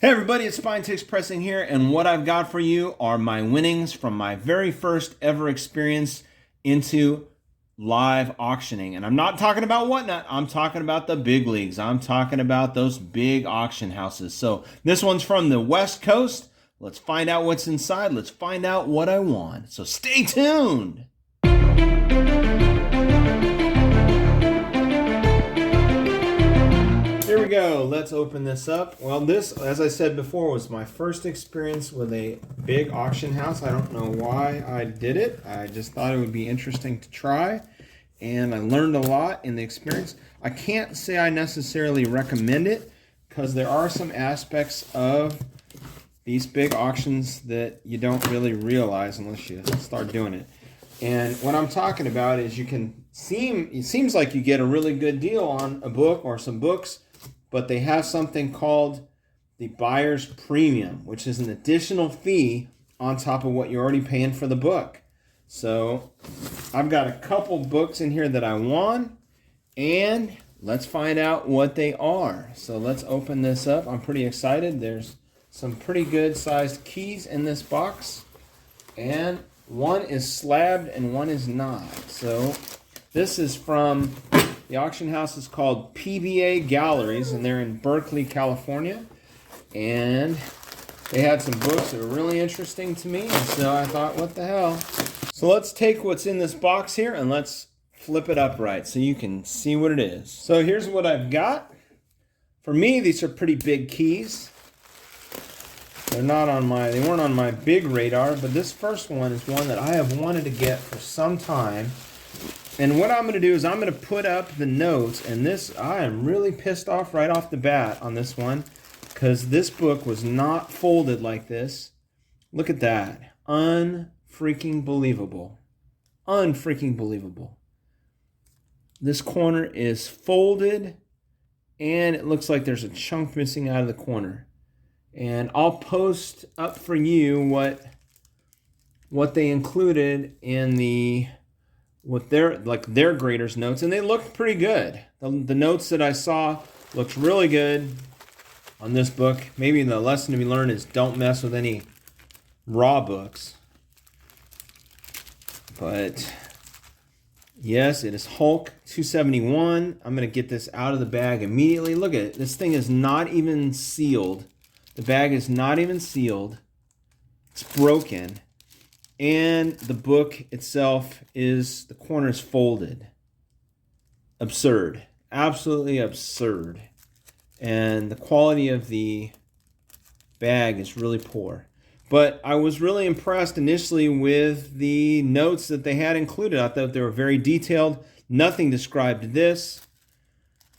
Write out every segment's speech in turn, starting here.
Hey everybody, it's Spine Pressing here, and what I've got for you are my winnings from my very first ever experience into live auctioning. And I'm not talking about Whatnot, I'm talking about the big leagues. I'm talking about those big auction houses. So this one's from the West Coast. Let's find out what's inside. Let's find out what I won. So stay tuned. Here we go. Let's open this up. Well, this, as I said before, was my first experience with a big auction house. I don't know why I did it. I just thought it would be interesting to try, and I learned a lot in the experience. I can't say I necessarily recommend it because there are some aspects of these big auctions that you don't really realize unless you start doing it. And what I'm talking about is it seems like you get a really good deal on a book or some books, but they have something called the buyer's premium, which is an additional fee on top of what you're already paying for the book. So I've got a couple books in here that I won, and let's find out what they are. So let's open this up. I'm pretty excited. There's some pretty good sized keys in this box, and one is slabbed and one is not. So this is from the auction house is called PBA Galleries, and they're in Berkeley, California. And they had some books that were really interesting to me, and so I thought, what the hell? So let's take what's in this box here and let's flip it upright so you can see what it is. So here's what I've got. For me, these are pretty big keys. They weren't on my big radar, but this first one is one that I have wanted to get for some time. And what I'm going to do is I'm going to put up the notes, and I am really pissed off right off the bat on this one because this book was not folded like this. Look at that. Unfreaking believable. Unfreaking believable. This corner is folded, and it looks like there's a chunk missing out of the corner. And I'll post up for you what they included in their graders notes, and they looked pretty good. The notes that I saw looked really good on this book. Maybe the lesson to be learned is don't mess with any raw books. But yes, it is Hulk 271. I'm going to get this out of the bag immediately. Look at it. This thing is not even sealed. The bag is not even sealed. It's broken. And the book itself the corner is folded. Absurd. Absolutely absurd. And the quality of the bag is really poor. But I was really impressed initially with the notes that they had included. I thought they were very detailed. Nothing described this.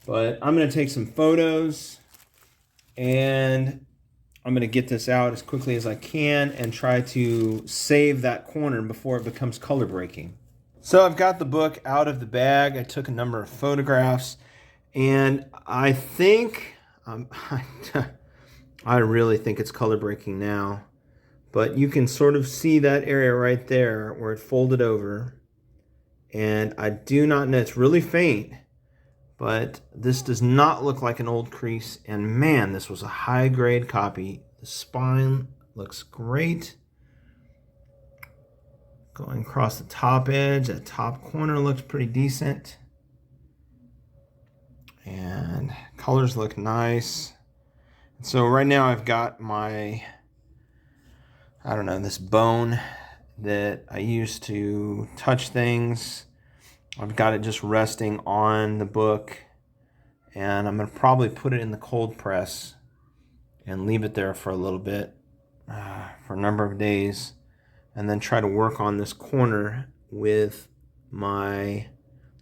But I'm going to take some photos, and I'm going to get this out as quickly as I can and try to save that corner before it becomes color breaking. So I've got the book out of the bag. I took a number of photographs, and I think, I really think it's color breaking now. But you can sort of see that area right there where it folded over. And I do not know, it's really faint. But this does not look like an old crease, and man, this was a high-grade copy. The spine looks great. Going across the top edge, that top corner looks pretty decent. And colors look nice. So right now I've got this bone that I use to touch things. I've got it just resting on the book, and I'm going to probably put it in the cold press and leave it there for a little bit, for a number of days, and then try to work on this corner with my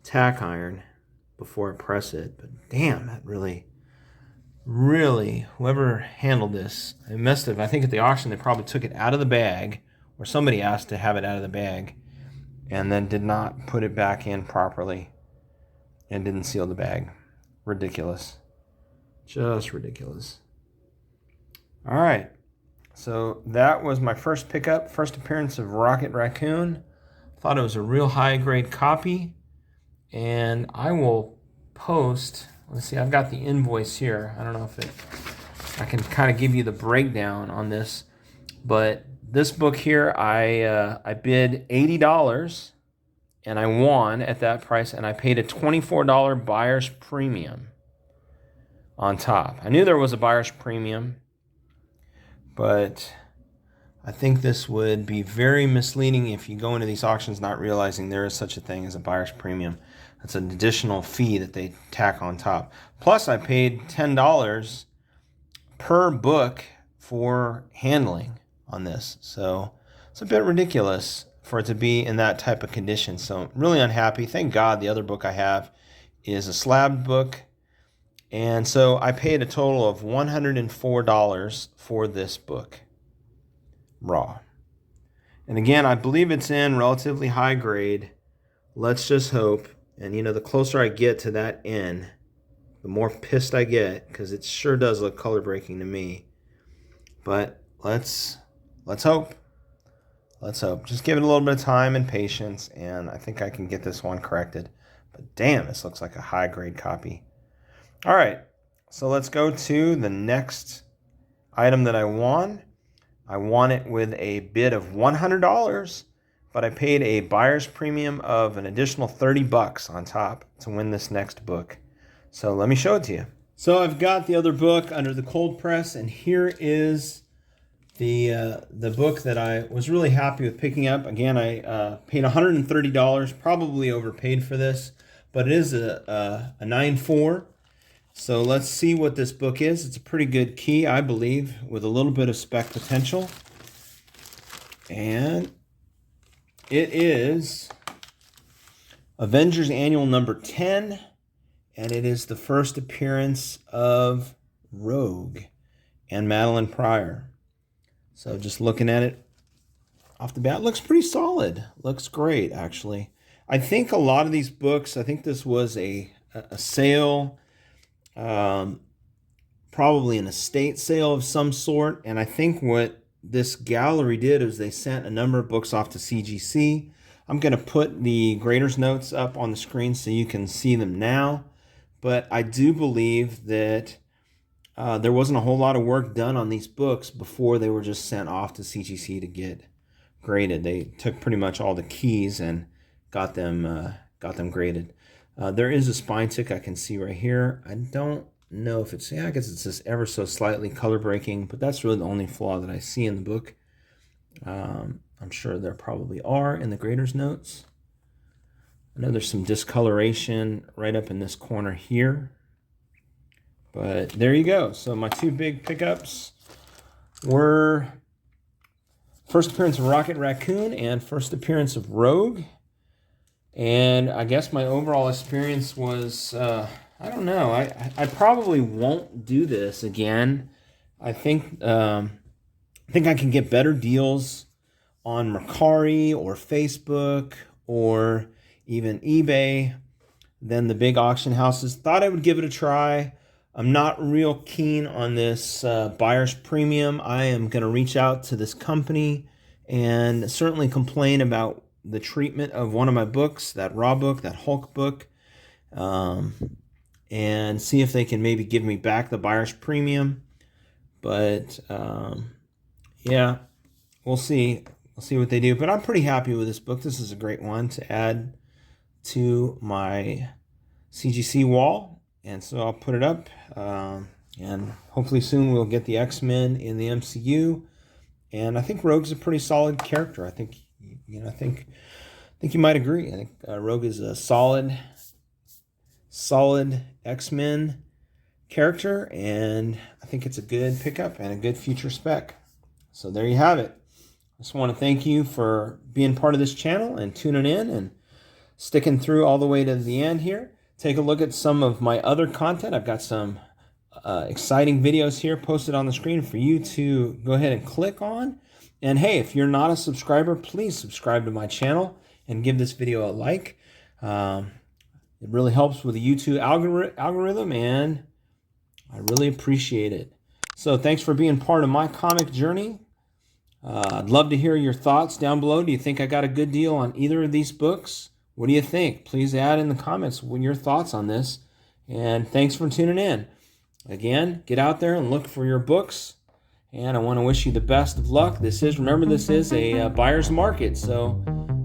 tack iron before I press it. But damn, that really, whoever handled this, they must have, I think at the auction they probably took it out of the bag, or somebody asked to have it out of the bag, and then did not put it back in properly and didn't seal the bag. Ridiculous. Just ridiculous. All right. So that was my first pickup, first appearance of Rocket Raccoon. Thought it was a real high-grade copy. And I will post, let's see, I've got the invoice here. I don't know if I can kind of give you the breakdown on this. But this book here, I bid $80 and I won at that price, and I paid a $24 buyer's premium on top. I knew there was a buyer's premium, but I think this would be very misleading if you go into these auctions not realizing there is such a thing as a buyer's premium. That's an additional fee that they tack on top. Plus, I paid $10 per book for handling on this. So it's a bit ridiculous for it to be in that type of condition. So I'm really unhappy. Thank God the other book I have is a slabbed book. And so I paid a total of $104 for this book, raw. And again, I believe it's in relatively high grade. Let's just hope. And the closer I get to that N, the more pissed I get, because it sure does look color breaking to me. But let's hope. Let's hope. Just give it a little bit of time and patience, and I think I can get this one corrected. But damn, this looks like a high grade copy. All right, so let's go to the next item that I won. I won it with a bid of $100, but I paid a buyer's premium of an additional $30 on top to win this next book. So let me show it to you. So I've got the other book under the cold press, and here is the book that I was really happy with picking up. Again, I paid $130, probably overpaid for this, but it is a 9.4. So let's see what this book is. It's a pretty good key, I believe, with a little bit of spec potential. And it is Avengers Annual number 10, and it is the first appearance of Rogue and Madeline Pryor. So just looking at it off the bat, looks pretty solid. Looks great, actually. I think a lot of these books, I think this was a sale, probably an estate sale of some sort. And I think what this gallery did is they sent a number of books off to CGC. I'm going to put the grader's notes up on the screen so you can see them now. But I do believe that there wasn't a whole lot of work done on these books before they were just sent off to CGC to get graded. They took pretty much all the keys and got them graded. There is a spine tick I can see right here. I don't know if it's, I guess it's just ever so slightly color breaking, but that's really the only flaw that I see in the book. I'm sure there probably are in the grader's notes. I know there's some discoloration right up in this corner here. But there you go. So my two big pickups were first appearance of Rocket Raccoon and first appearance of Rogue. And I guess my overall experience was, I don't know. I probably won't do this again. I think I can get better deals on Mercari or Facebook or even eBay than the big auction houses. Thought I would give it a try. I'm not real keen on this buyer's premium. I am going to reach out to this company and certainly complain about the treatment of one of my books, that Raw book, that Hulk book, and see if they can maybe give me back the buyer's premium. But yeah, we'll see. We'll see what they do. But I'm pretty happy with this book. This is a great one to add to my CGC wall. And so I'll put it up, and hopefully soon we'll get the X-Men in the MCU. And I think Rogue's a pretty solid character. I think you might agree. I think Rogue is a solid X-Men character, and I think it's a good pickup and a good future spec. So there you have it. I just want to thank you for being part of this channel and tuning in and sticking through all the way to the end here. Take a look at some of my other content. I've got some exciting videos here posted on the screen for you to go ahead and click on. And hey, if you're not a subscriber, please subscribe to my channel and give this video a like. It really helps with the YouTube algorithm, and I really appreciate it. So thanks for being part of my comic journey. I'd love to hear your thoughts down below. Do you think I got a good deal on either of these books? What do you think? Please add in the comments your thoughts on this. And thanks for tuning in. Again, get out there and look for your books. And I want to wish you the best of luck. Remember, this is a buyer's market, so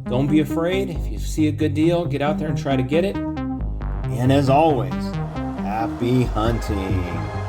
don't be afraid. If you see a good deal, get out there and try to get it. And as always, happy hunting.